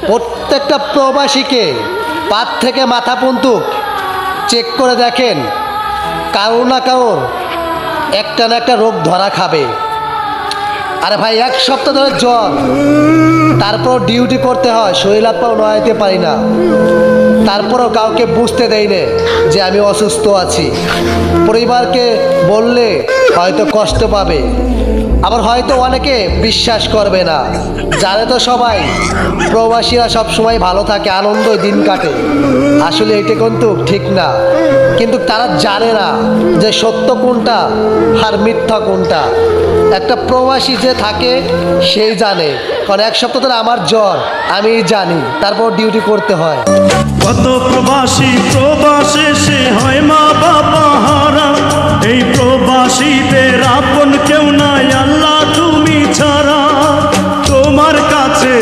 প্রত্যেকটা প্রবাসীকে পাত থেকে মাথা পর্যন্ত চেক করে দেখেন, কারোর না কারোর একটা না একটা রোগ ধরা খাবে। আরে ভাই, 1 সপ্তাহ ধরে জ্বর, তারপর ডিউটি করতে হয়, শরীর হাত পাও নড়াইতে পারি না, তারপরও কাউকে বুঝতে দেই না যে আমি অসুস্থ আছি। পরিবারকে বললে হয়তো কষ্ট পাবে, আবার হয়তো অনেকে বিশ্বাস করবে না। জানে তো সবাই প্রবাসীরা সব সময় ভালো থাকে, আনন্দ দিন কাটে। আসলে এটা কিন্তু ঠিক না, কিন্তু তারা জানে না যে সত্য কোনটা আর মিথ্যা কোনটা। একটা প্রবাসী যে থাকে সেই জানে, কারণ 1 সপ্তাহ ধরে আমার জ্বর, আমি জানি, তারপর ডিউটি করতে হয়। কত প্রবাসী প্রবাসে সে হয় মা বাবা হারা, এই প্রবাসীদের আপন কেউ নাই আল্লাহ তুমি ছাড়া। তোমার কাছে